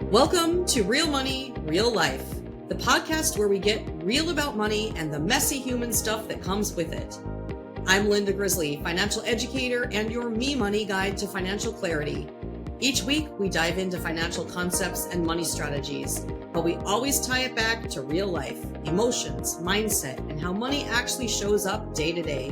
Welcome to Real Money, Real Life, the podcast where we get real about money and the messy human stuff that comes with it. I'm Linda Grizely, financial educator and your Me Money guide to financial clarity. Each week, we dive into financial concepts and money strategies, but we always tie it back to real life, emotions, mindset, and how money actually shows up day to day.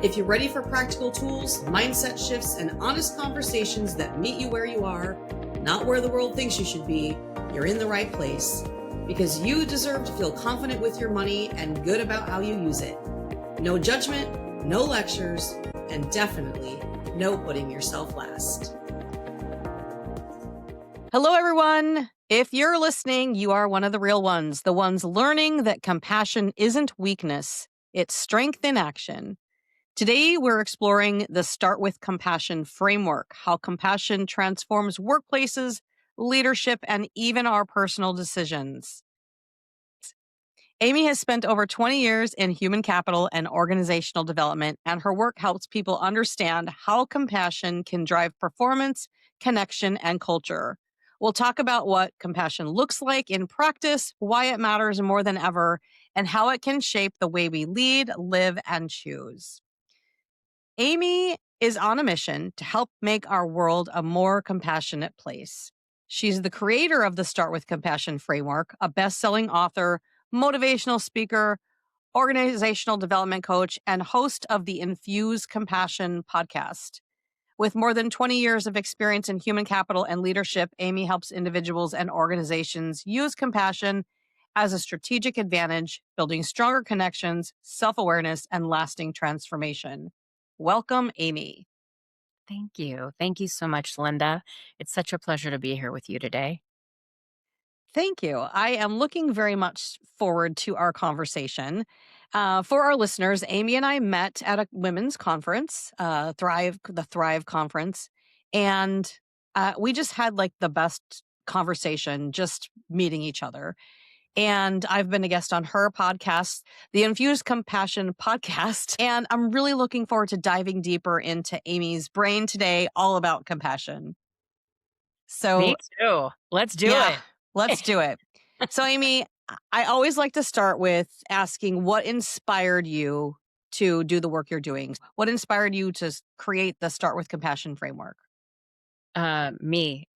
If you're ready for practical tools, mindset shifts, and honest conversations that meet you where you are, not where the world thinks you should be, you're in the right place. Because you deserve to feel confident with your money and good about how you use it. No judgment, no lectures, and definitely no putting yourself last. Hello, everyone. If you're listening, you are one of the real ones, the ones learning that compassion isn't weakness, it's strength in action. Today, we're exploring the Start with Compassion framework, how compassion transforms workplaces, leadership, and even our personal decisions. Amy has spent over 20 years in human capital and organizational development, and her work helps people understand how compassion can drive performance, connection, and culture. We'll talk about what compassion looks like in practice, why it matters more than ever, and how it can shape the way we lead, live, and choose. Amy is on a mission to help make our world a more compassionate place. She's the creator of the Start with Compassion framework, a best-selling author, motivational speaker, organizational development coach, and host of the Infuse Compassion podcast. With more than 20 years of experience in human capital and leadership, Amy helps individuals and organizations use compassion as a strategic advantage, building stronger connections, self-awareness, and lasting transformation. Welcome, Amy. Thank you. Thank you so much, Linda. It's such a pleasure to be here with you today. Thank you. I am looking very much forward to our conversation. For our listeners, Amy and I met at a women's conference, the Thrive conference, and we just had like the best conversation just meeting each other. And I've been a guest on her podcast, the Infused Compassion podcast. And I'm really looking forward to diving deeper into Amy's brain today, all about compassion. So, Me too. Let's do it. Let's do it. So, Amy, I always like to start with asking what inspired you to do the work you're doing? What inspired you to create the Start with Compassion framework? Me.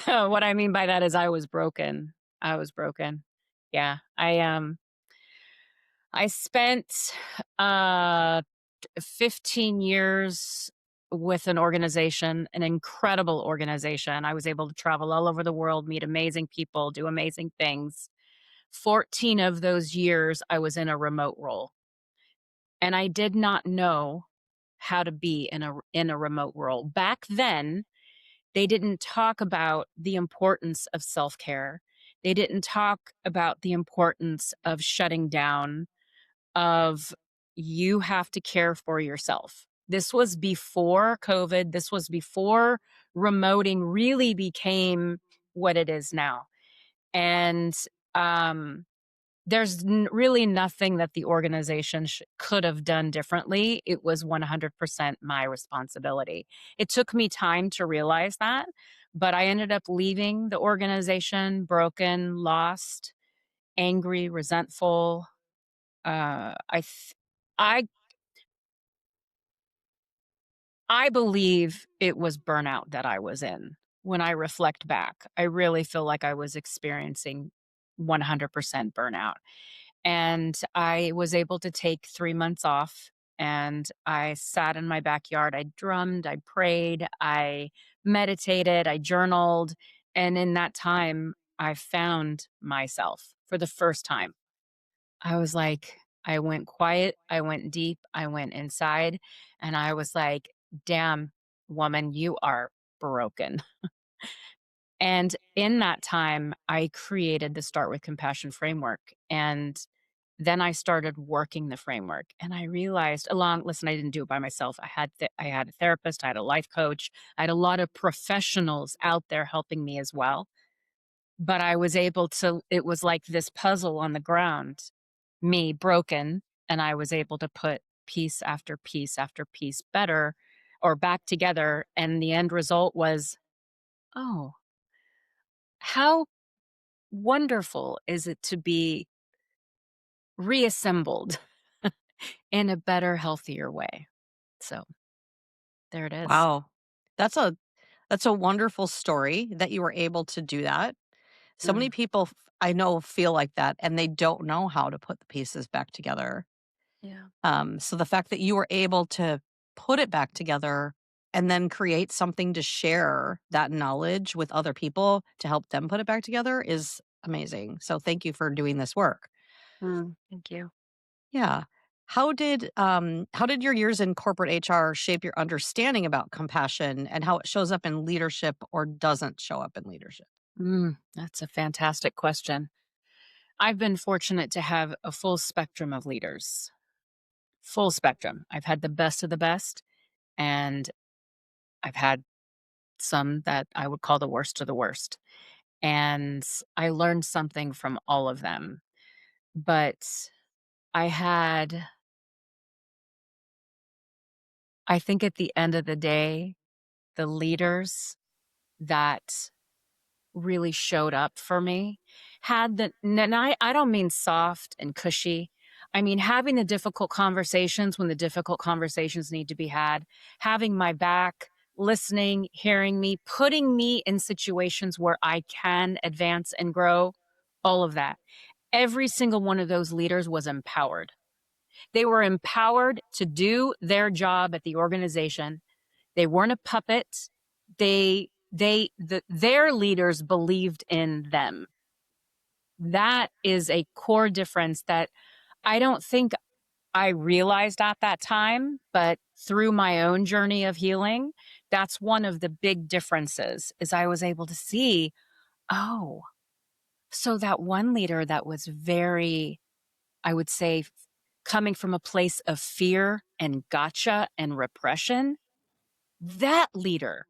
What I mean by that is I was broken. Yeah. I spent 15 years with an organization, an incredible organization. I was able to travel all over the world, meet amazing people, do amazing things. 14 of those years I was in a remote role. And I did not know how to be in a remote role. Back then, they didn't talk about the importance of self-care. They didn't talk about the importance of shutting down, of you have to care for yourself. This was before COVID. This was before remoting really became what it is now. And there's really nothing that the organization could have done differently. It was 100% my responsibility. It took me time to realize that, but I ended up leaving the organization broken, lost, angry, resentful. I I believe it was burnout that I was in. When I reflect back, I really feel like I was experiencing 100% burnout. And I was able to take 3 months off, and I sat in my backyard. I drummed, I prayed, I meditated, I journaled. And in that time, I found myself for the first time. I was like, I went quiet, I went deep, I went inside, and I was like, damn, woman, you are broken. And in that time, I created the Start with Compassion framework. And then I started working the framework, and I realized listen, I didn't do it by myself. I had a therapist, I had a life coach, I had a lot of professionals out there helping me as well. But I was able to, it was like this puzzle on the ground, me broken, and I was able to put piece after piece after piece better or back together. And the end result was, oh, how wonderful is it to be reassembled in a better, healthier way? So there it is. Wow. That's a wonderful story that you were able to do that. So many Mm, people I know feel like that and they don't know how to put the pieces back together. yeah. So the fact that you were able to put it back together and then create something to share that knowledge with other people to help them put it back together is amazing. So thank you for doing this work. Thank you. Yeah. How did your years in corporate HR shape your understanding about compassion and how it shows up in leadership or doesn't show up in leadership? That's a fantastic question. I've been fortunate to have a full spectrum of leaders, full spectrum. I've had the best of the best, and I've had some that I would call the worst of the worst. And I learned something from all of them. But I had, I think at the end of the day, the leaders that really showed up for me had and I don't mean soft and cushy. I mean having the difficult conversations when the difficult conversations need to be had, having my back, listening, hearing me, putting me in situations where I can advance and grow, all of that. Every single one of those leaders was empowered. They were empowered to do their job at the organization. They weren't a puppet. Their leaders believed in them. That is a core difference that I don't think I realized at that time, but through my own journey of healing, that's one of the big differences is I was able to see, oh, so that one leader that was very, I would say, coming from a place of fear and gotcha and repression, that leader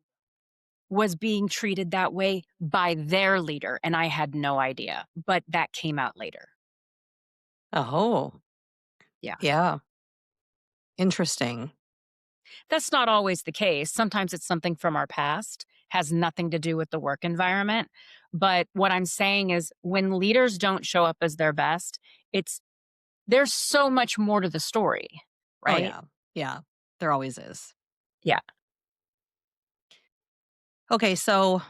was being treated that way by their leader, and I had no idea, but that came out later. Oh, Yeah. yeah. Interesting. That's not always the case. Sometimes it's something from our past, has nothing to do with the work environment. But what I'm saying is when leaders don't show up as their best, it's there's so much more to the story, Oh, right? yeah. Yeah. There always is. Yeah. Okay. So,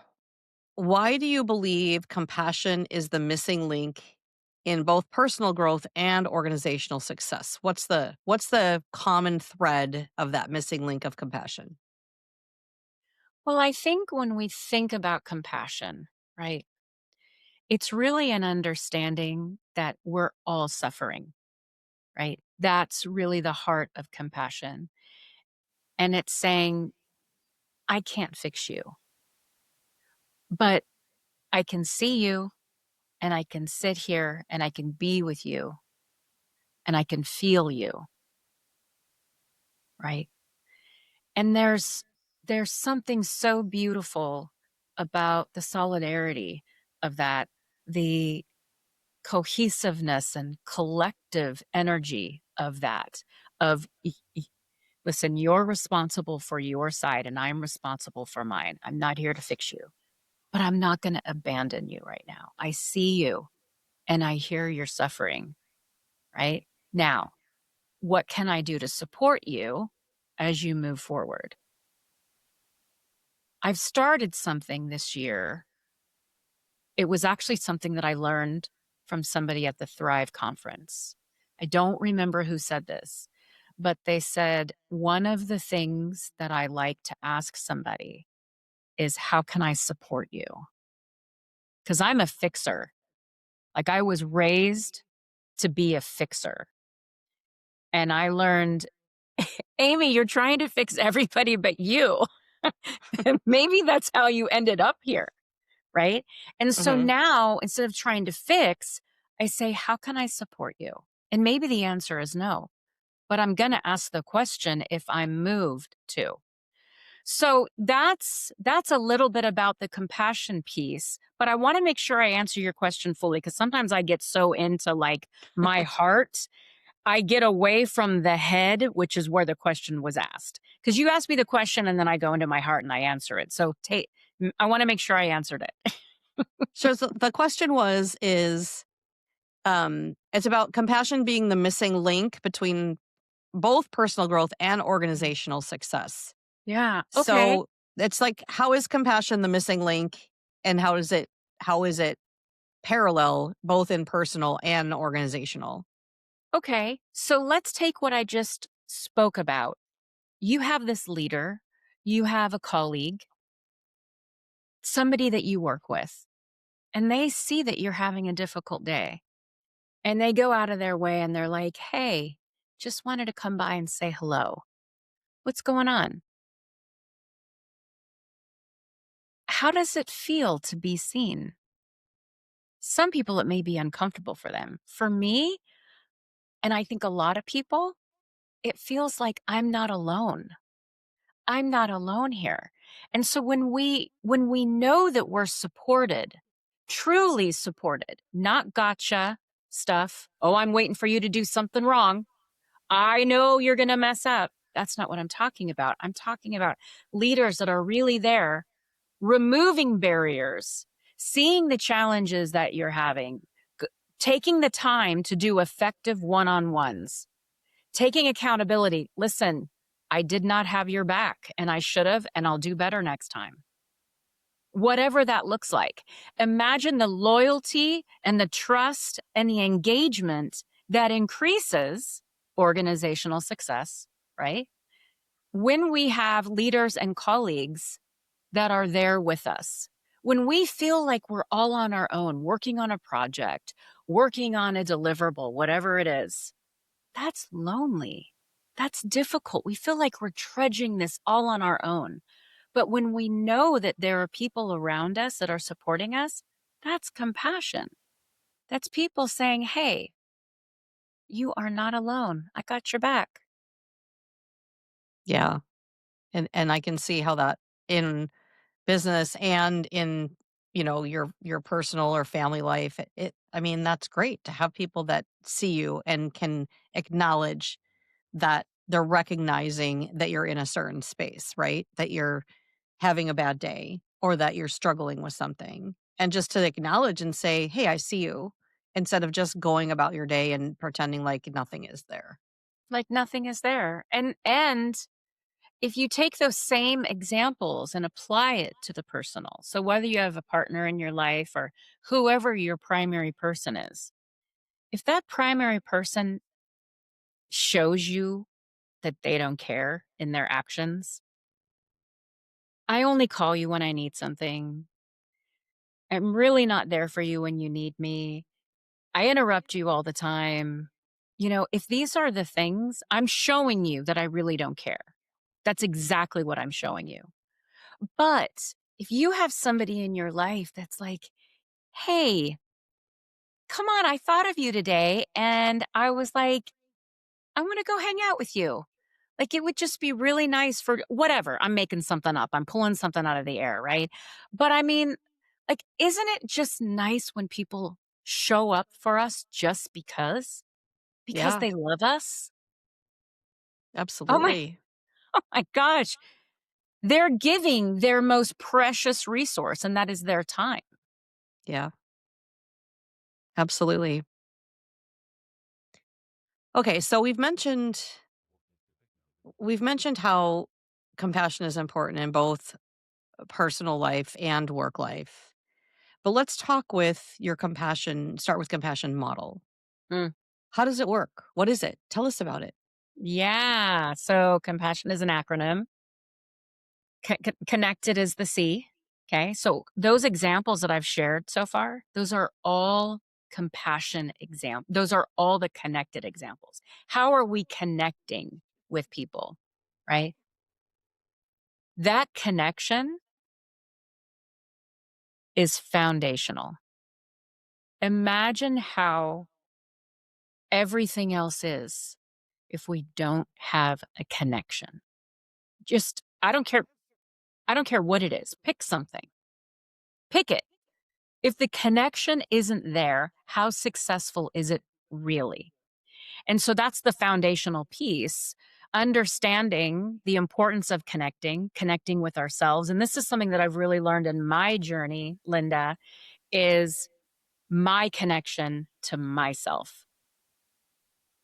why do you believe compassion is the missing link in both personal growth and organizational success? What's the common thread of that missing link of compassion? Well, I think when we think about compassion, right, it's really an understanding that we're all suffering, right? That's really the heart of compassion. And it's saying, I can't fix you, but I can see you and I can sit here and I can be with you and I can feel you, right? And there's something so beautiful about the solidarity of that, the cohesiveness and collective energy of that, of listen, you're responsible for your side and I'm responsible for mine. I'm not here to fix you, but I'm not going to abandon you right now. I see you and I hear your suffering, right? Now, what can I do to support you as you move forward? I've started something this year. It was actually something that I learned from somebody at the Thrive conference. I don't remember who said this, but they said, one of the things that I like to ask somebody is, how can I support you? Because I'm a fixer. Like I was raised to be a fixer. And I learned, Amy, you're trying to fix everybody but you. Maybe that's how you ended up here. Right. And so Mhm. now instead of trying to fix, I say, how can I support you? And maybe the answer is no, but I'm going to ask the question if I'm moved to. So that's a little bit about the compassion piece, but I want to make sure I answer your question fully because sometimes I get so into like my heart, I get away from the head, which is where the question was asked. Because you asked me the question and then I go into my heart and I answer it. So I want to make sure I answered it. So the question is it's about compassion being the missing link between both personal growth and organizational success. Yeah. Okay. So it's like, how is compassion the missing link, and how is it parallel both in personal and organizational? Okay. So let's take what I just spoke about. You have this leader, you have a colleague, somebody that you work with, and they see that you're having a difficult day. And they go out of their way and they're like, hey, just wanted to come by and say hello. What's going on? How does it feel to be seen? Some people, it may be uncomfortable for them. For me, and I think a lot of people, it feels like I'm not alone. I'm not alone here. And so when we know that we're supported, truly supported, not gotcha stuff. Oh, I'm waiting for you to do something wrong. I know you're going to mess up. That's not what I'm talking about. I'm talking about leaders that are really there, removing barriers, seeing the challenges that you're having, g- taking the time to do effective one-on-ones, taking accountability. Listen, I did not have your back and I should have, and I'll do better next time. Whatever that looks like. Imagine the loyalty and the trust and the engagement that increases organizational success, right? When we have leaders and colleagues that are there with us. When we feel like we're all on our own, working on a project, working on a deliverable, whatever it is, that's lonely. That's difficult. We feel like we're trudging this all on our own. But when we know that there are people around us that are supporting us, that's compassion. That's people saying, hey, you are not alone. I got your back. Yeah. And I can see how that in business and in, your personal or family life, I mean, that's great to have people that see you and can acknowledge that they're recognizing that you're in a certain space, right? That you're having a bad day or that you're struggling with something. And just to acknowledge and say, "Hey, I see you," instead of just going about your day and pretending like nothing is there. Like nothing is there. And if you take those same examples and apply it to the personal, so whether you have a partner in your life or whoever your primary person is, if that primary person shows you that they don't care in their actions, I only call you when I need something. I'm really not there for you when you need me. I interrupt you all the time. If these are the things, I'm showing you that I really don't care. That's exactly what I'm showing you. But if you have somebody in your life that's like, hey, come on, I thought of you today. And I was like, I want to go hang out with you. Like, it would just be really nice for whatever. I'm making something up. I'm pulling something out of the air, right? But I mean, like, isn't it just nice when people show up for us just because? Because Yeah, they love us? Oh my, absolutely. oh my gosh. They're giving their most precious resource, and that is their time. Yeah, absolutely. Okay, so we've mentioned how compassion is important in both personal life and work life. But let's start with compassion model. Mm. How does it work? What is it? Tell us about it. Yeah. So compassion is an acronym. Connected is the C. Okay. So those examples that I've shared so far, those are all compassion examples. Those are all the connected examples. How are we connecting with people? Right. That connection is foundational. Imagine how everything else is if we don't have a connection. Just, I don't care. I don't care what it is. Pick something. Pick it. If the connection isn't there, how successful is it really? And so that's the foundational piece. understanding the importance of connecting with ourselves. And this is something that I've really learned in my journey, Linda, is my connection to myself.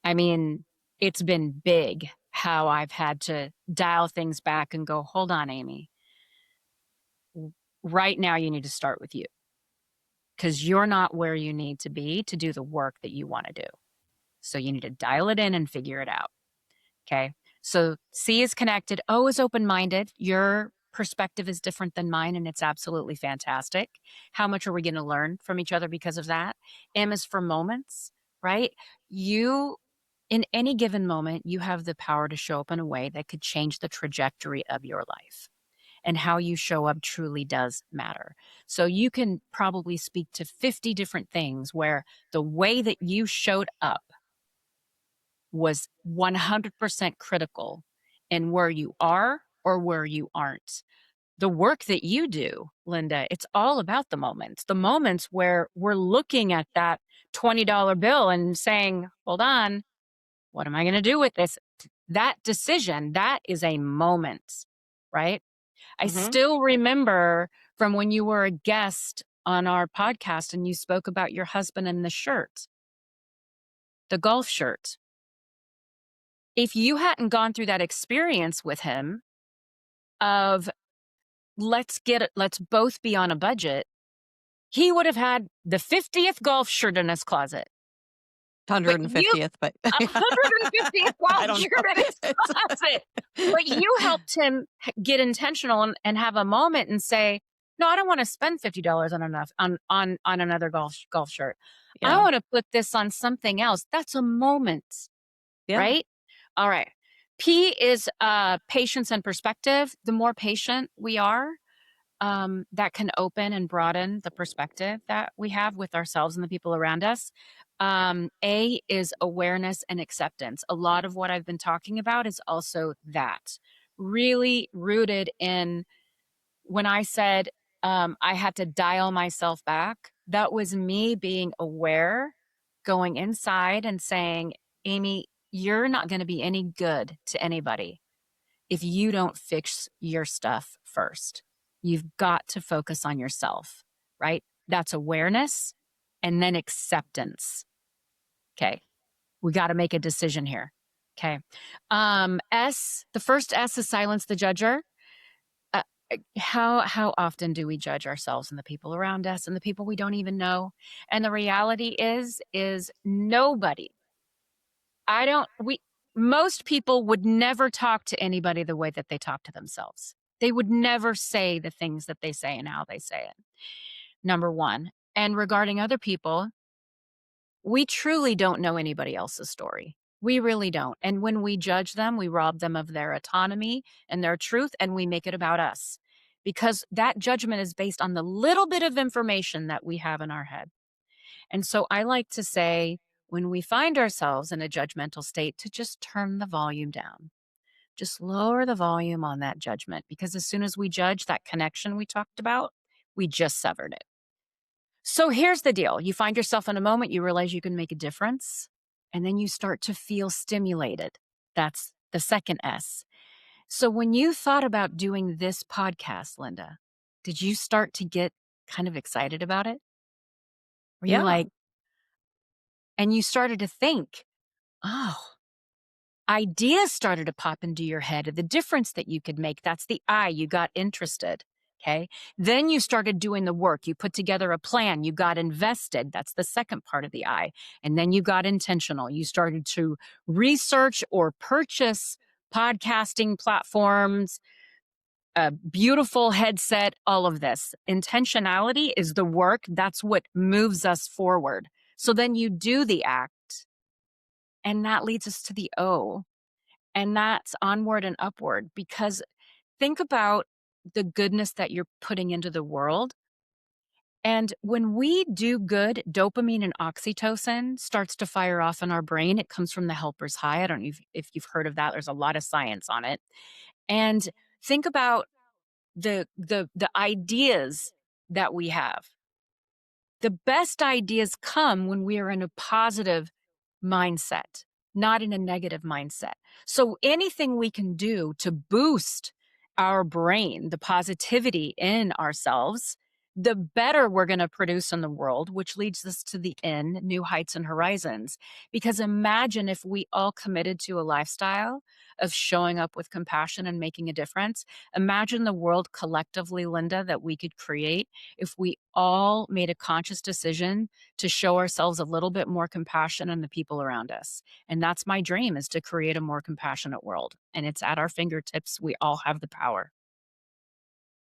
I mean, it's been big how I've had to dial things back and go, hold on, Amy. Right now, you need to start with you because you're not where you need to be to do the work that you want to do. So you need to dial it in and figure it out. Okay. So C is connected. O is open-minded. Your perspective is different than mine, and it's absolutely fantastic. How much are we going to learn from each other because of that? M is for moments, right? You, in any given moment, you have the power to show up in a way that could change the trajectory of your life. And how you show up truly does matter. So you can probably speak to 50 different things where the way that you showed up was 100% critical in where you are or where you aren't. The work that you do, Linda, it's all about the moments where we're looking at that $20 bill and saying, hold on, what am I going to do with this? That decision, that is a moment, right? I still remember from when you were a guest on our podcast and you spoke about your husband and the shirt, the golf shirt. If you hadn't gone through that experience with him of let's both be on a budget, he would have had the 50th golf shirt in his closet. 150th, but 150th golf shirt in his closet. But you helped him get intentional and have a moment and say, no, I don't want to spend $50 on another golf shirt. Yeah. I want to put this on something else. That's a moment, right? All right. P is patience and perspective. The more patient we are, that can open and broaden the perspective that we have with ourselves and the people around us. A is awareness and acceptance. A lot of what I've been talking about is also that. Really rooted in when I said I had to dial myself back, that was me being aware, going inside and saying, Amy, you're not going to be any good to anybody if you don't fix your stuff first. You've got to focus on yourself, right? That's awareness and then acceptance. Okay. We got to make a decision here. Okay. S, the first S is silence the judger. How often do we judge ourselves and the people around us and the people we don't even know? And the reality is nobody. Most people would never talk to anybody the way that they talk to themselves. They would never say the things that they say and how they say it. Number one. And regarding other people, we truly don't know anybody else's story. We really don't. And when we judge them, we rob them of their autonomy and their truth, and we make it about us because that judgment is based on the little bit of information that we have in our head. And so I like to say, when we find ourselves in a judgmental state, to just turn the volume down. Just lower the volume on that judgment, because as soon as we judge that connection we talked about, we just severed it. So here's the deal. You find yourself in a moment, you realize you can make a difference, and then you start to feel stimulated. That's the second S. So when you thought about doing this podcast, Linda, did you start to get kind of excited about it? Were you like, and you started to think, oh, ideas started to pop into your head of the difference that you could make. That's the I, you got interested. Okay. Then you started doing the work. You put together a plan. You got invested. That's the second part of the I. And then you got intentional. You started to research or purchase podcasting platforms, a beautiful headset, all of this. Intentionality is the work. That's what moves us forward. So then you do the act, and that leads us to the O, and that's onward and upward, because think about the goodness that you're putting into the world. And when we do good, dopamine and oxytocin starts to fire off in our brain. It comes from the helper's high. I don't know if you've heard of that. There's a lot of science on it. And think about the ideas that we have. The best ideas come when we are in a positive mindset. not in a negative mindset. So anything we can do to boost our brain, the positivity in ourselves, the better we're going to produce in the world, which leads us to the end, new heights and horizons. Because imagine if we all committed to a lifestyle of showing up with compassion and making a difference. Imagine the world collectively, Linda, that we could create if we all made a conscious decision to show ourselves a little bit more compassion on the people around us. And that's my dream, is to create a more compassionate world. And it's at our fingertips. We all have the power.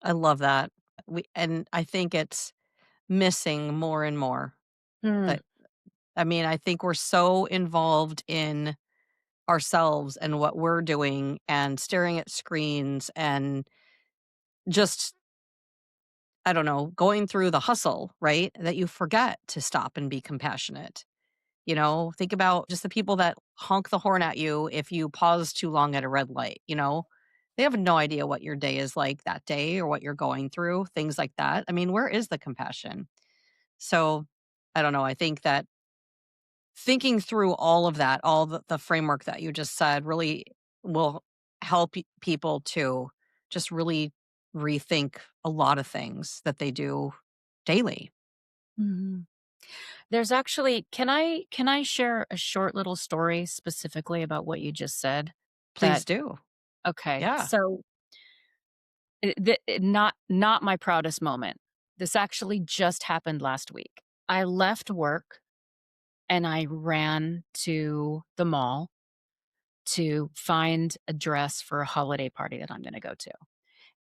I love that. And I think it's missing more and more. Mm, That I mean, I think we're so involved in ourselves and what we're doing and staring at screens and just, I don't know, going through the hustle, right? That you forget to stop and be compassionate. Think about just the people that honk the horn at you if you pause too long at a red light. They have no idea what your day is like that day or what you're going through, things like that. I mean, where is the compassion? So, I don't know. I think that thinking through all of that, all the framework that you just said really will help people to just really rethink a lot of things that they do daily. mhm. There's actually, can I share a short little story specifically about what you just said? Please That do. okay. Yeah. So not my proudest moment. This actually just happened last week. I left work and I ran to the mall to find a dress for a holiday party that I'm gonna go to.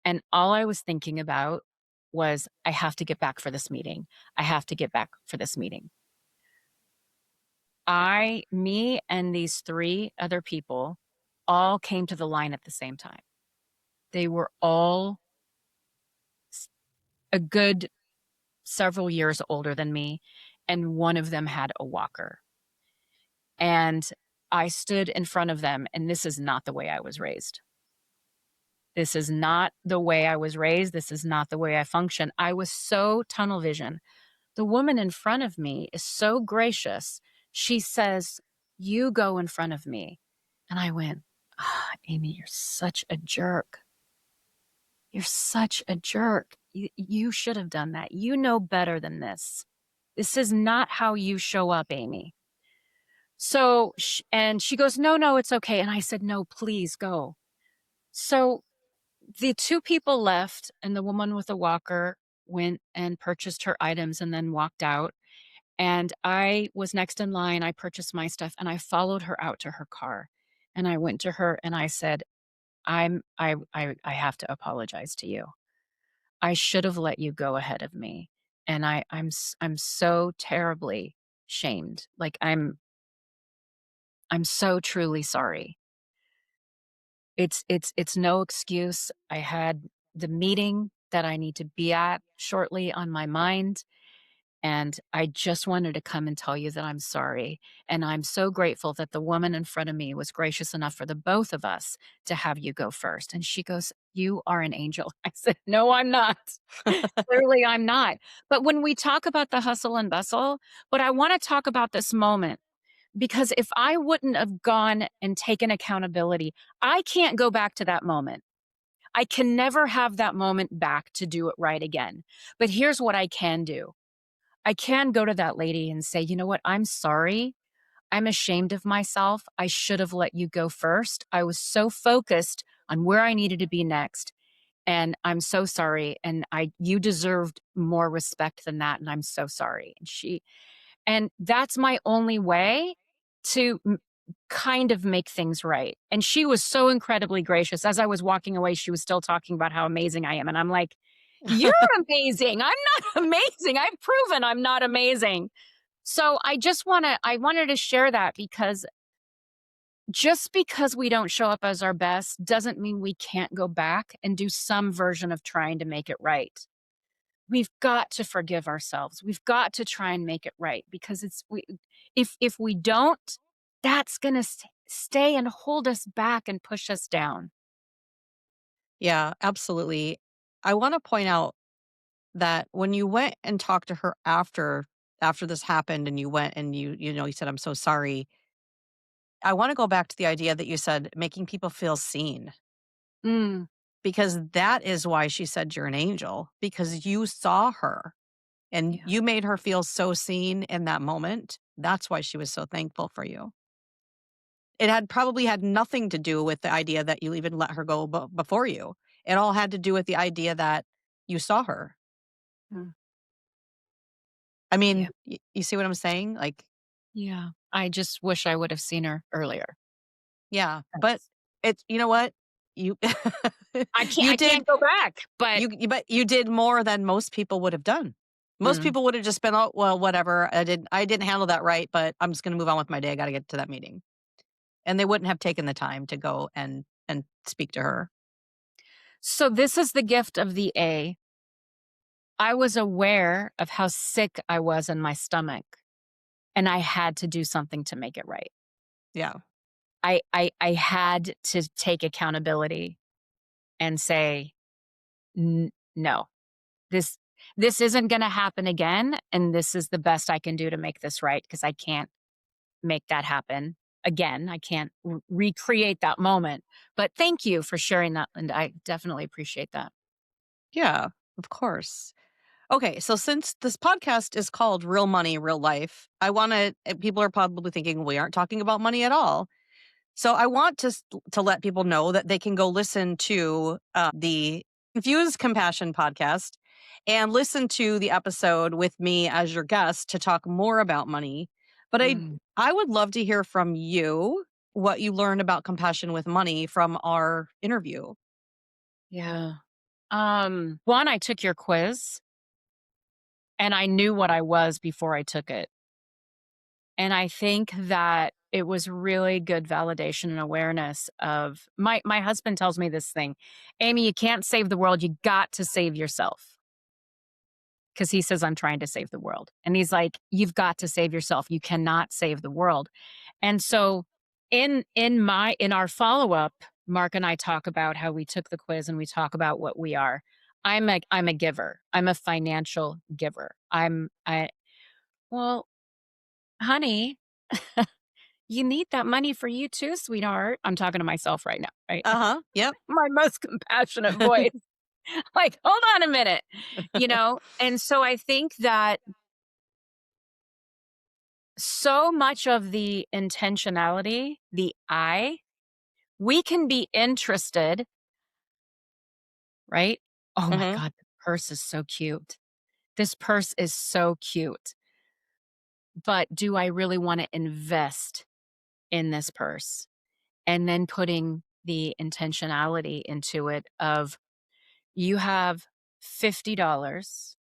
And all I was thinking about was, I have to get back for this meeting. I have to get back for this meeting. Me and these 3 other people all came to the line at the same time. They were all s a good several years older than me, and one of them had a walker. And I stood in front of them, and this is not the way I was raised. This is not the way I was raised. This is not the way I function. I was so tunnel vision. The woman in front of me is so gracious. She says, "You go in front of me." And I went, Amy, you're such a jerk. You're such a jerk. You should have done that. You know better than this. This is not how you show up, Amy. So, and she goes, "No, no, it's okay." And I said, "No, please go." So the 2 people left, and the woman with the walker went and purchased her items and then walked out. And I was next in line. I purchased my stuff and I followed her out to her car. And I went to her and I said, I have to apologize to you. I should have let you go ahead of me. And I'm so terribly shamed. Like I'm so truly sorry. It's no excuse. I had the meeting that I need to be at shortly on my mind, and I just wanted to come and tell you that I'm sorry, and I'm so grateful that the woman in front of me was gracious enough for the both of us to have you go first. And she goes, "You are an angel." I said, "No, I'm not. Clearly, I'm not." But when we talk about the hustle and bustle, but I wanna talk about this moment, because if I wouldn't have gone and taken accountability, I can't go back to that moment. I can never have that moment back to do it right again. But here's what I can do. I can go to that lady and say, "You know what? I'm sorry. I'm ashamed of myself. I should have let you go first. I was so focused on where I needed to be next. And I'm so sorry. And you deserved more respect than that. And I'm so sorry." And that's my only way to kind of make things right. And she was so incredibly gracious. As I was walking away, she was still talking about how amazing I am. And I'm like, "You're amazing. I'm not amazing. I've proven I'm not amazing." So I wanted to share that, because just because we don't show up as our best doesn't mean we can't go back and do some version of trying to make it right. We've got to forgive ourselves. We've got to try and make it right, because if we don't, that's going to stay and hold us back and push us down. Yeah, absolutely. I want to point out that when you went and talked to her after this happened and you went and you said, "I'm so sorry." I want to go back to the idea that you said making people feel seen, Mm, because that is why she said you're an angel, because you saw her and yeah. you made her feel so seen in that moment. That's why she was so thankful for you. It had probably had nothing to do with the idea that you even let her go before you. It all had to do with the idea that you saw her. Mm, I yeah. mean, you see what I'm saying? Like, Yeah. I just wish I would have seen her earlier. yeah, but That's it's, you know what? You you I did can't go back, but but you did more than most people would have done. Most mm. people would have just been, "Oh, well, whatever. I didn't handle that right, but I'm just gonna move on with my day. I gotta get to that meeting." And they wouldn't have taken the time to go and speak to her. So this is the gift of the A. I was aware of how sick I was in my stomach, and I had to do something to make it right. Yeah. I had to take accountability and say, no, this this isn't gonna happen again, and this is the best I can do to make this right because I can't make that happen again. I can't recreate that moment. But thank you for sharing that, and I definitely appreciate that. Yeah, of course. Okay, so since this podcast is called Real Money, Real Life, I wanna people are probably thinking we aren't talking about money at all. So I want to let people know that they can go listen to the Infused Compassion podcast and listen to the episode with me as your guest to talk more about money. But Mm, I would love to hear from you what you learned about compassion with money from our interview. yeah. One, I took your quiz and I knew what I was before I took it. And I think that it was really good validation and awareness of my husband tells me this thing, Amy, you can't save the world. You got to save yourself. Cause he says, I'm trying to save the world. And he's like, you've got to save yourself. You cannot save the world. And so in our follow-up, Mark and I talk about how we took the quiz and we talk about what we are. I'm a giver. I'm a financial giver. I well, honey, you need that money for you too, sweetheart. I'm talking to myself right now, right? Uh-huh. Yep. My most compassionate voice. Like, hold on a minute, you know? And so I think that so much of the intentionality, we can be interested, right? Oh my Mhm. God, the purse is so cute. This purse is so cute. But do I really want to invest in this purse? And then putting the intentionality into it of you have $50.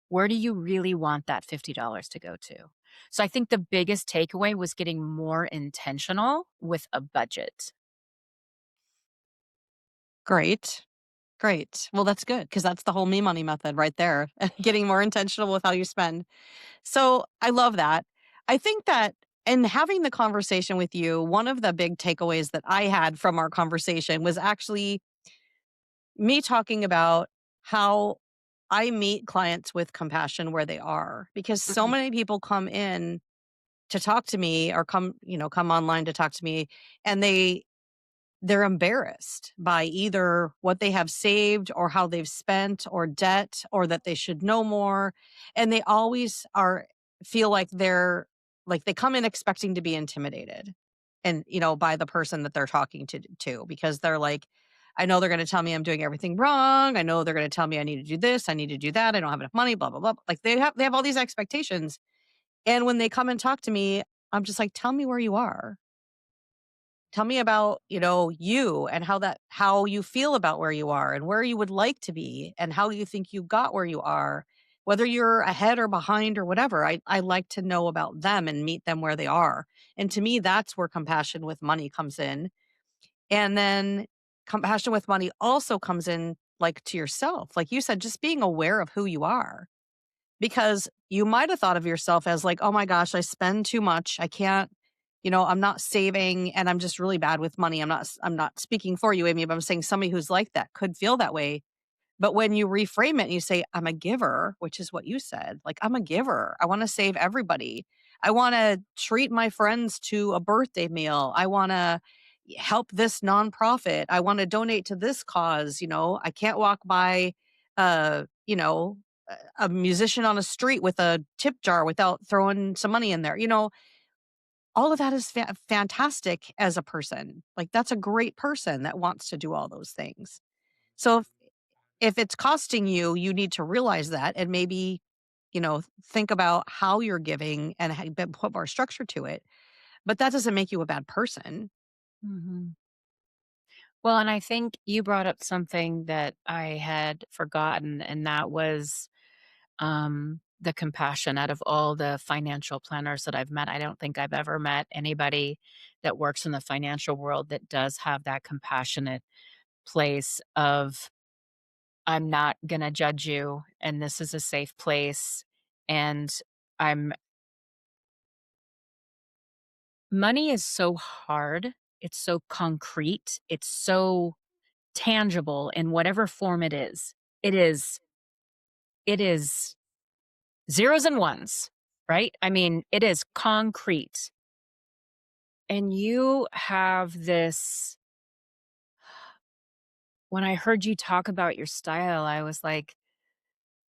Where do you really want that $50 to go to? So I think the biggest takeaway was getting more intentional with a budget. Great. Great. Well, that's good because that's the whole me money method right there. Getting more intentional with how you spend. So I love that. I think that in having the conversation with you, one of the big takeaways that I had from our conversation was actually me talking about how I meet clients with compassion where they are, because so Mhm. many people come in to talk to me or come online to talk to me, and they're embarrassed by either what they have saved or how they've spent or debt or that they should know more. And they always feel like they come in expecting to be intimidated and, by the person that they're talking to, because they're like, I know they're going to tell me I'm doing everything wrong. I know they're going to tell me I need to do this. I need to do that. I don't have enough money, blah, blah, blah. Like they have all these expectations. And when they come and talk to me, I'm just like, tell me where you are. Tell me about, you and how you feel about where you are and where you would like to be and how you think you got where you are, whether you're ahead or behind or whatever. I like to know about them and meet them where they are. And to me, that's where compassion with money comes in. And then compassion with money also comes in like to yourself. Like you said, just being aware of who you are, because you might have thought of yourself as like, "Oh my gosh, I spend too much. I can't, I'm not saving and I'm just really bad with money." I'm not speaking for you, Amy, but I'm saying somebody who's like that could feel that way. But when you reframe it and you say, "I'm a giver," which is what you said, like, "I'm a giver. I want to save everybody. I want to treat my friends to a birthday meal. I want to help this nonprofit. I want to donate to this cause. I can't walk by, a musician on a street with a tip jar without throwing some money in there. All of that is fantastic as a person. Like, that's a great person that wants to do all those things. So if it's costing you, you need to realize that and maybe, think about how you're giving and put more structure to it. But that doesn't make you a bad person. Mhm. Well, and I think you brought up something that I had forgotten, and that was the compassion. Out of all the financial planners that I've met, I don't think I've ever met anybody that works in the financial world that does have that compassionate place of, I'm not going to judge you, and this is a safe place. And I'm, money is so hard. It's so concrete. It's so tangible in whatever form it is. It is, it is zeros and ones, right? I mean, it is concrete. And you have this, when I heard you talk about your style, I was like,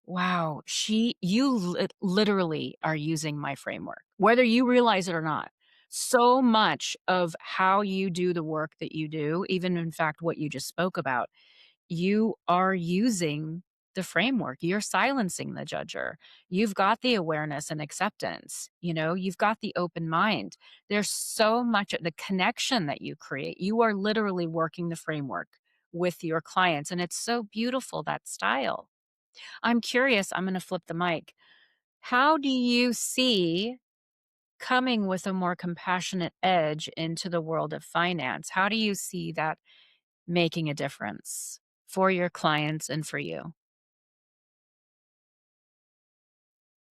wow, literally are using my framework, whether you realize it or not. So much of how you do the work that you do, even in fact, what you just spoke about, you are using the framework. You're silencing the judger. You've got the awareness and acceptance. You've got the open mind. There's so much the connection that you create. You are literally working the framework with your clients. And it's so beautiful, that style. I'm curious, I'm going to flip the mic. How do you see coming with a more compassionate edge into the world of finance? How do you see that making a difference for your clients and for you?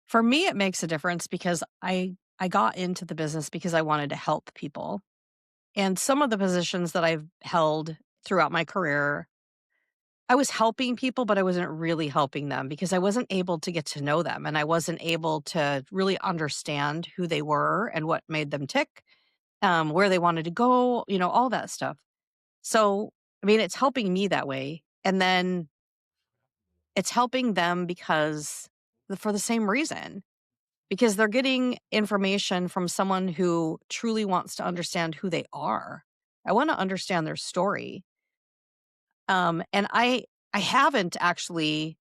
For me, it makes a difference because I got into the business because I wanted to help people. And some of the positions that I've held throughout my career, I was helping people, but I wasn't really helping them because I wasn't able to get to know them and I wasn't able to really understand who they were and what made them tick, where they wanted to go, all that stuff. So, I mean, it's helping me that way. And then it's helping them because for the same reason, because they're getting information from someone who truly wants to understand who they are. I want to understand their story. And I haven't actually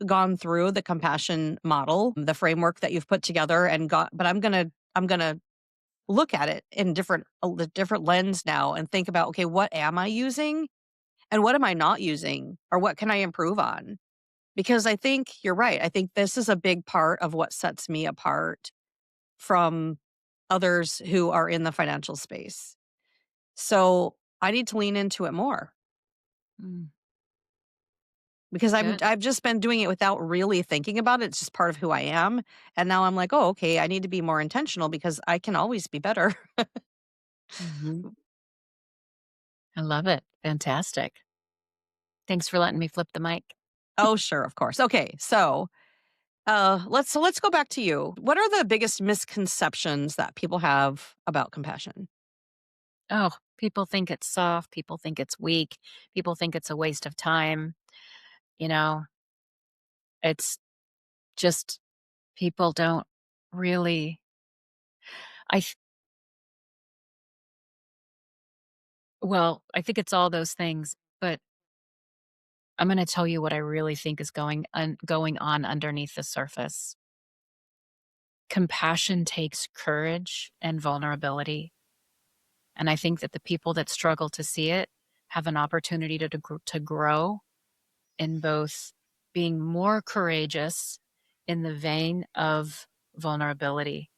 gone through the compassion model, the framework that you've put together but I'm going to look at it in the different lens now and think about, okay, what am I using and what am I not using or what can I improve on? Because I think you're right. I think this is a big part of what sets me apart from others who are in the financial space. So I need to lean into it more Mm, because good. I've just been doing it without really thinking about it. It's just part of who I am. And now I'm like, oh, okay, I need to be more intentional because I can always be better. Mhm. I love it. Fantastic. Thanks for letting me flip the mic. Oh, sure, of course. Okay, so let's go back to you. What are the biggest misconceptions that people have about compassion? Oh, people think it's soft. People think it's weak. People think it's a waste of time. You know, it's just people don't really. I th- well, I think it's all those things, but I'm going to tell you what I really think is going on underneath the surface. Compassion takes courage and vulnerability, and I think that the people that struggle to see it have an opportunity to grow in both being more courageous in the vein of vulnerability.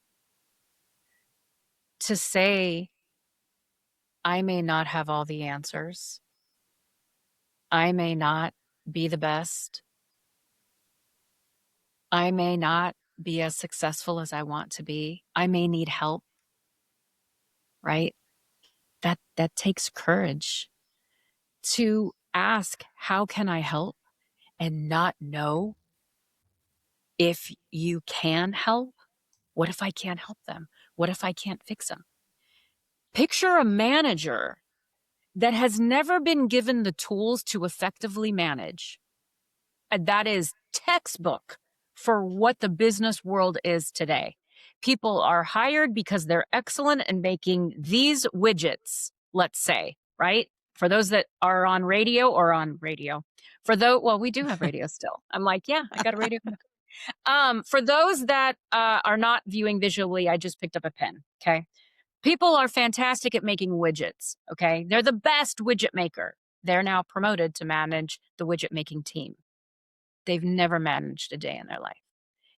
To say, I may not have all the answers, I may not be the best, I may not be as successful as I want to be, I may need help, right? That takes courage to ask, how can I help? And not know if you can help What if I can't help them? What if I can't fix them? Picture a manager that has never been given the tools to effectively manage. And that is textbook for what the business world is today. People are hired because they're excellent in making these widgets, let's say, right? For those that are on radio or on radio. For those, well, we do have radio still. I'm like, yeah, I got a radio. For those that are not viewing visually, I just picked up a pen. Okay. People are fantastic at making widgets. Okay. They're the best widget maker. They're now promoted to manage the widget making team. They've never managed a day in their life.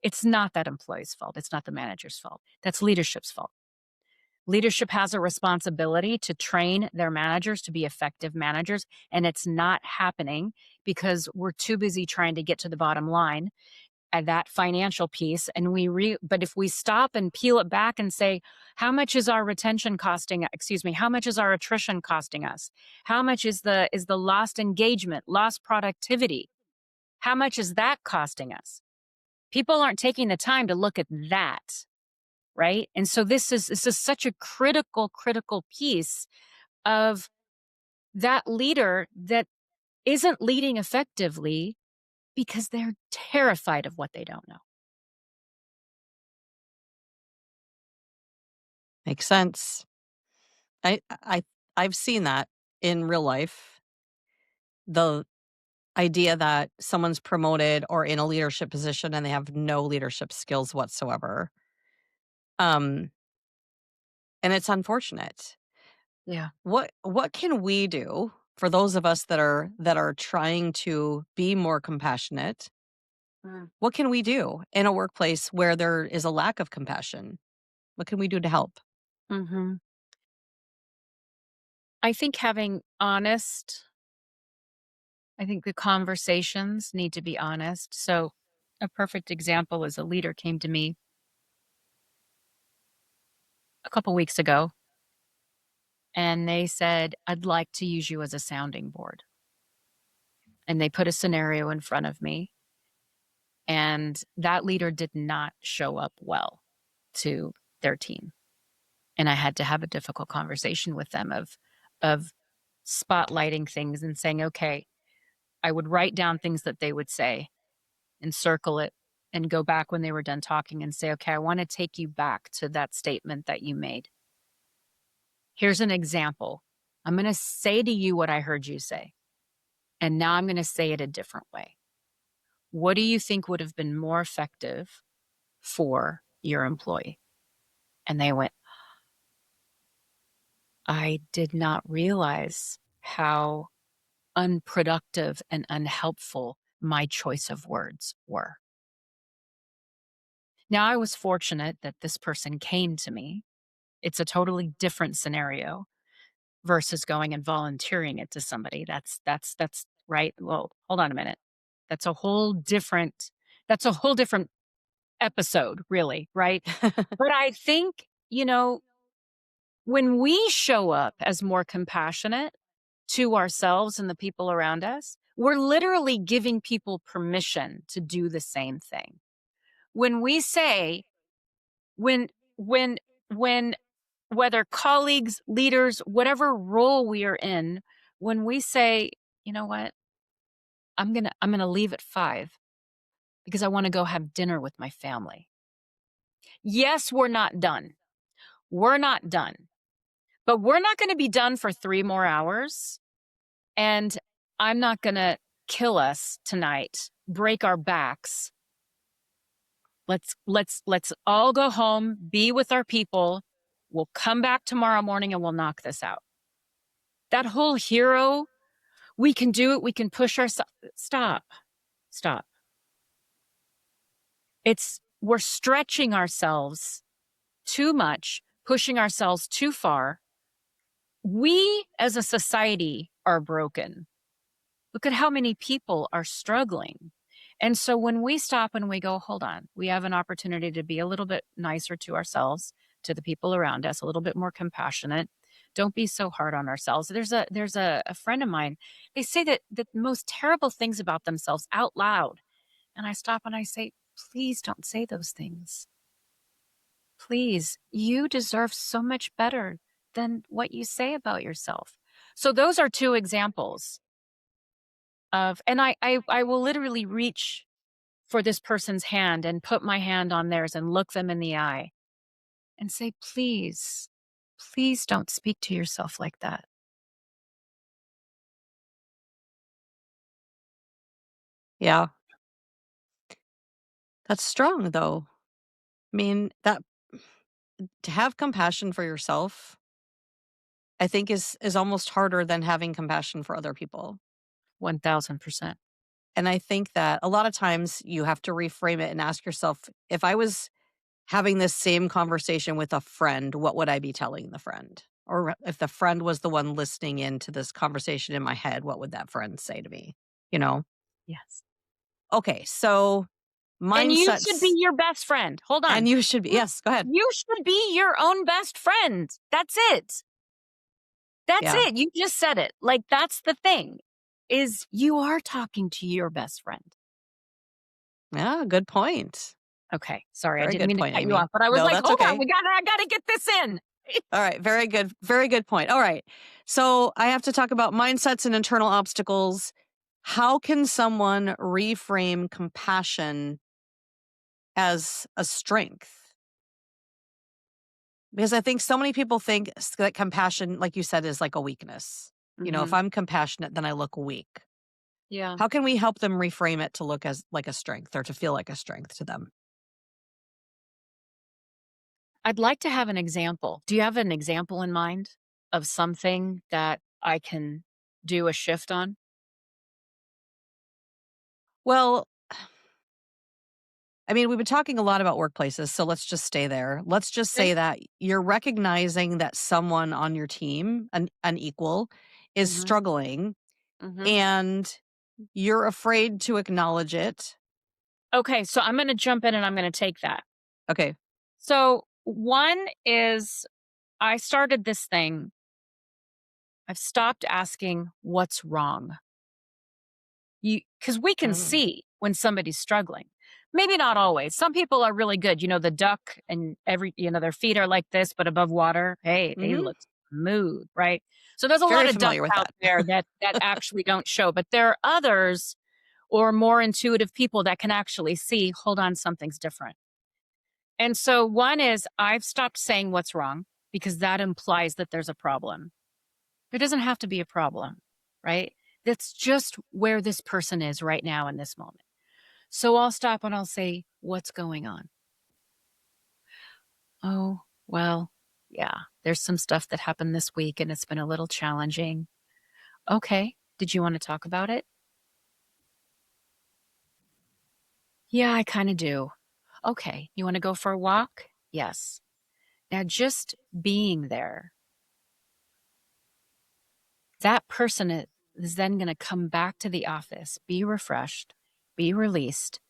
It's not that employee's fault. It's not the manager's fault. That's leadership's fault. Leadership has a responsibility to train their managers to be effective managers, and it's not happening because we're too busy trying to get to the bottom line at that financial piece. And but if we stop and peel it back and say, how much is our retention costing? Excuse me, how much is our attrition costing us? How much is the lost engagement, lost productivity? How much is that costing us? People aren't taking the time to look at that, right? And so this is such a critical piece of that leader that isn't leading effectively because they're terrified of what they don't know. Makes sense. I've seen that in real life. The idea that someone's promoted or in a leadership position and they have no leadership skills whatsoever. Um, and it's unfortunate. Yeah. What can we do for those of us that are trying to be more compassionate? Mm. What can we do in a workplace where there is a lack of compassion? What can we do to help? Mm-hmm. I think I think the conversations need to be honest. So a perfect example is a leader came to me a couple weeks ago and they said, I'd like to use you as a sounding board. And they put a scenario in front of me. And that leader did not show up well to their team. And I had to have a difficult conversation with them of spotlighting things and saying, okay, I would write down things that they would say and circle it and go back when they were done talking and say, okay, I want to take you back to that statement that you made. Here's an example. I'm going to say to you what I heard you say. And now I'm going to say it a different way. What do you think would have been more effective for your employee? And they went, I did not realize how unproductive and unhelpful my choice of words were. Now, I was fortunate that this person came to me. It's a totally different scenario versus going and volunteering it to somebody. That's right. Well, hold on a minute. That's a whole different episode, really, right? But I think, when we show up as more compassionate to ourselves and the people around us, we're literally giving people permission to do the same thing. When we say, when, when, when, whether colleagues, leaders, whatever role we are in, when we say, you know what, I'm gonna leave at 5 because I want to go have dinner with my family. Yes, we're not done. We're not done. But we're not going to be done for 3 more hours. And I'm not going to kill us tonight, break our backs. Let's all go home, be with our people. We'll come back tomorrow morning and we'll knock this out. That whole hero, we can do it, we can push ourselves. Stop. We're stretching ourselves too much, pushing ourselves too far. We as a society are broken. Look at how many people are struggling. And so when we stop and we go, hold on, we have an opportunity to be a little bit nicer to ourselves, to the people around us, a little bit more compassionate. Don't be so hard on ourselves. There's a friend of mine. They say that the most terrible things about themselves out loud. And I stop and I say, please don't say those things. Please, you deserve so much better than what you say about yourself. So those are 2 examples of, and I will literally reach for this person's hand and put my hand on theirs and look them in the eye and say, "Please, please don't speak to yourself like that." Yeah. That's strong though. I mean, that to have compassion for yourself, I think is almost harder than having compassion for other people. 1000%. And I think that a lot of times you have to reframe it and ask yourself, if I was having this same conversation with a friend, what would I be telling the friend? Or if the friend was the one listening into this conversation in my head, what would that friend say to me? You know? Yes. Okay, so And you should be mindsets, your best friend. Hold on. and you should be, You yes, go ahead. you should be your own best friend. That's it. That's Yeah. it. You just said it. Like, that's the thing, is you are talking to your best friend. Yeah, good point. Okay, sorry, I Very didn't good mean to point, cut you Amy. off, but I was No, like, that's "Hold on, okay. I gotta get this in." All right, very good point. All right. So I have to talk about mindsets and internal obstacles. How can someone reframe compassion as a strength? Because I think so many people think that compassion, like you said, is like a weakness. You know, if Mhm. I'm compassionate, then I look weak. Yeah. How can we help them reframe it to look as like a strength or to feel like a strength to them? I'd like to have an example. Do you have an example in mind of something that I can do a shift on? Well, I mean, we've been talking a lot about workplaces, so let's just stay there. Let's just Okay. say that you're recognizing that someone on your team, an equal, is Mhm. struggling Mhm. and you're afraid to acknowledge it. Okay, so I'm gonna jump in and I'm gonna take that. Okay. So, one is I started this thing. I've stopped asking what's wrong. Because we can Mm. see when somebody's struggling. Maybe not always. Some people are really good. You know, the duck and their feet are like this, but above water, hey, they Mhm. look smooth, right? So there's a lot Very of ducks familiar with out that. there that actually don't show, but there are others or more intuitive people that can actually see, hold on, something's different. And so one is I've stopped saying what's wrong because that implies that there's a problem. There doesn't have to be a problem, right? That's just where this person is right now in this moment. So I'll stop and I'll say, "What's going on?" "Oh, well, yeah, there's some stuff that happened this week and it's been a little challenging." "Okay, did you want to talk about it?" "Yeah, I kind of do." "Okay, you want to go for a walk?" "Yes." Now, just being there, that person is then going to come back to the office, be refreshed, be released,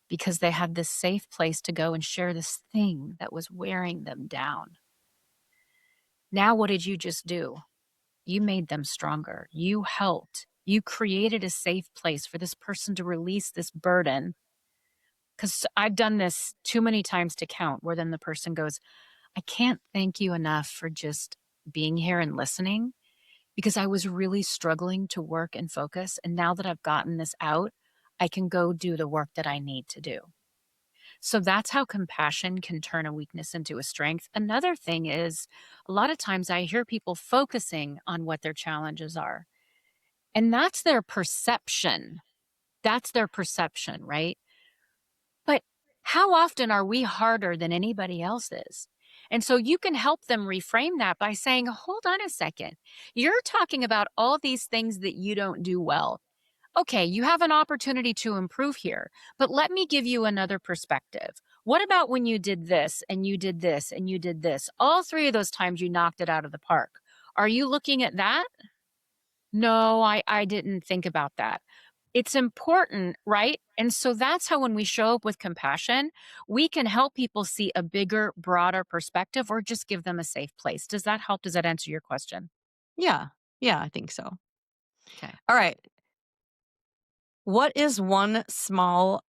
because they had this safe place to go and share this thing that was wearing them down. Now, what did you just do? You made them stronger. You helped. You created a safe place for this person to release this burden. Because I've done this too many times to count, where then the person goes, "I can't thank you enough for just being here and listening because I was really struggling to work and focus. And now that I've gotten this out, I can go do the work that I need to do." So that's how compassion can turn a weakness into a strength. Another thing is a lot of times I hear people focusing on what their challenges are, and that's their perception. That's their perception, right? But how often are we harder than anybody else is? And so you can help them reframe that by saying, hold on a second. You're talking about all these things that you don't do well. Okay, you have an opportunity to improve here, but let me give you another perspective. What about when you did this and you did this and you did this? All three of those times you knocked it out of the park. Are you looking at that? No, I didn't think about that. It's important, right? And so that's how when we show up with compassion, we can help people see a bigger, broader perspective or just give them a safe place. Does that help? Does that answer your question? Yeah. Yeah, I think so. Okay. All right. What is one small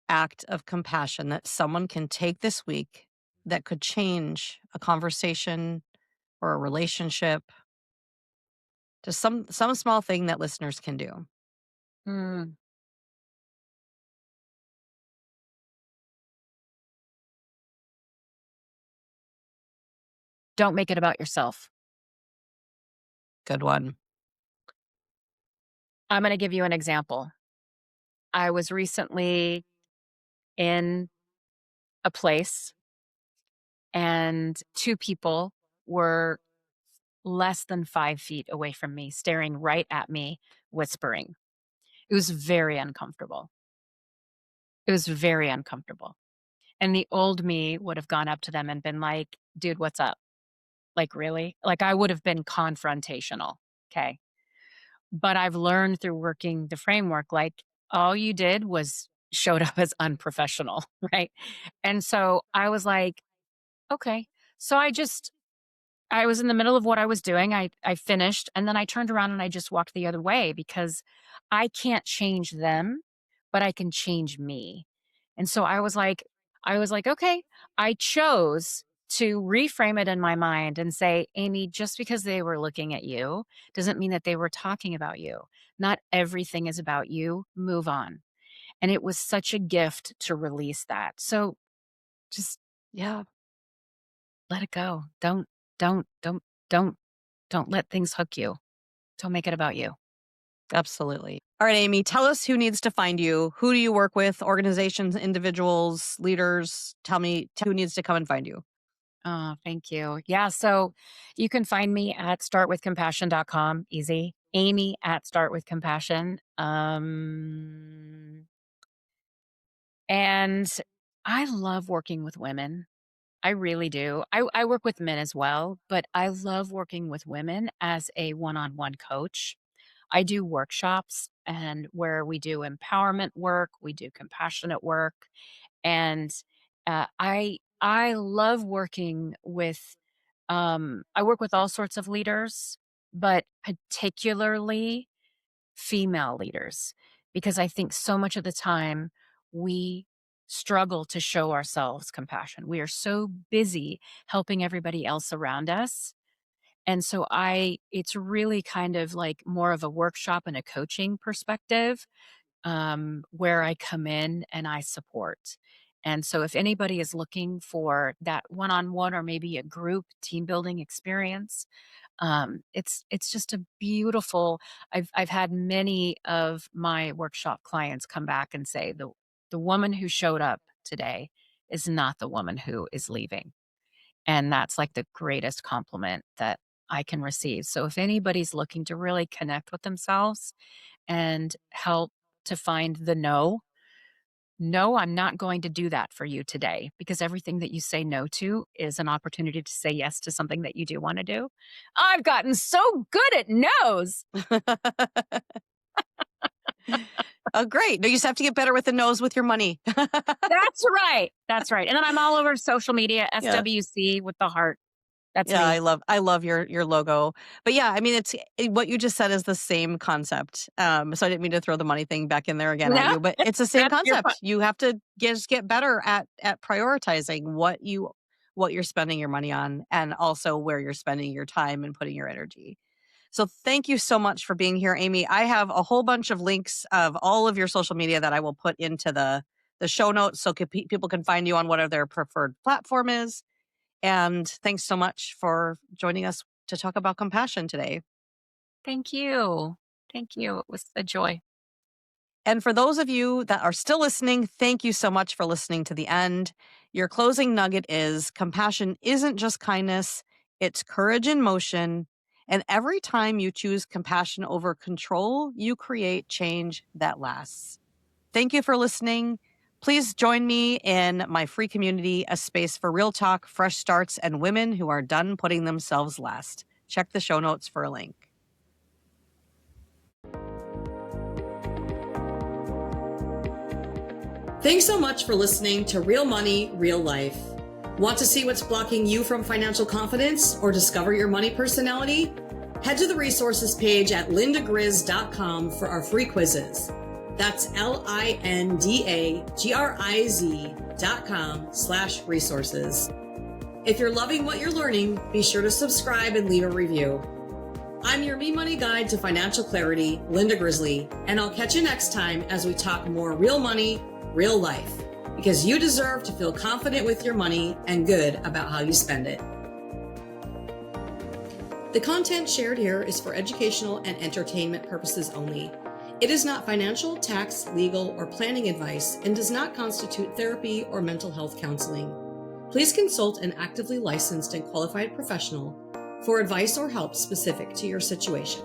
act of compassion that someone can take this week that could change a conversation or a relationship? Just some small thing that listeners can do. Mm, don't make it about yourself. Good one. I'm going to give you an example. I was recently in a place and two people were less than 5 feet away from me, staring right at me, whispering. It was very uncomfortable. It was very uncomfortable. And the old me would have gone up to them and been like, dude, what's up? Like, really? Like, I would have been confrontational. Okay. But I've learned through working the framework, like, all you did was showed up as unprofessional. Right. And so I was like, okay. So I was in the middle of what I was doing. I finished and then I turned around and I just walked the other way because I can't change them, but I can change me. And so I was like, okay, I chose to reframe it in my mind and say, Amy, just because they were looking at you doesn't mean that they were talking about you. Not everything is about you. Move on. And it was such a gift to release that. So just Yeah, let it go. Don't, don't, don't don't let things hook you. Don't make it about you. absolutely. All right, Amy, tell us who needs to find you. Who do you work with? Organizations, individuals, leaders? Tell me who needs to come and find you. Oh, thank you. Yeah. So you can find me at startwithcompassion.com. Easy. Amy at startwithcompassion. And I love working with women. I really do. I work with men as well, but I love working with women as a one-on-one coach. I do workshops and where we do empowerment work, we do compassionate work, and I love working with. I work with all sorts of leaders, but particularly female leaders, because I think so much of the time we struggle to show ourselves compassion. We are so busy helping everybody else around us, and so it's really kind of like more of a workshop and a coaching perspective, where I come in and I support. And so if anybody is looking for that one-on-one or maybe a group team building experience, it's just a beautiful. I've had many of my workshop clients come back and say the woman who showed up today is not the woman who is leaving. And that's like the greatest compliment that I can receive. So if anybody's looking to really connect with themselves and help to find the no, no, I'm not going to do that for you today because everything that you say no to is an opportunity to say yes to something that you do want to do. I've gotten so good at no's. Oh, great. No, you just have to get better with the nose with your money. That's right. That's right. And then I'm all over social media, Yeah. SWC with the heart. That's Yeah, me. I love your logo. But yeah, I mean what you just said is the same concept. So I didn't mean to throw the money thing back in there again at No, you, but it's the same that's your point. concept. You have to just get better at prioritizing what you're spending your money on and also where you're spending your time and putting your energy. So thank you so much for being here, Amy. I have a whole bunch of links of all of your social media that I will put into the show notes so people can find you on whatever their preferred platform is. And thanks so much for joining us to talk about compassion today. Thank you. Thank you. It was a joy. And for those of you that are still listening, thank you so much for listening to the end. Your closing nugget is compassion isn't just kindness, it's courage in motion. And every time you choose compassion over control, you create change that lasts. Thank you for listening. Please join me in my free community, a space for real talk, fresh starts, and women who are done putting themselves last. Check the show notes for a link. Thanks so much for listening to Real Money, Real Life. Want to see what's blocking you from financial confidence or discover your money personality? Head to the resources page at lindagriz.com for our free quizzes. That's LINDAGRIZ.com/resources. If you're loving what you're learning, be sure to subscribe and leave a review. I'm your Me Money Guide to Financial Clarity, Linda Grizely, and I'll catch you next time as we talk more real money, real life, because you deserve to feel confident with your money and good about how you spend it. The content shared here is for educational and entertainment purposes only. It is not financial, tax, legal, or planning advice and does not constitute therapy or mental health counseling. Please consult an actively licensed and qualified professional for advice or help specific to your situation.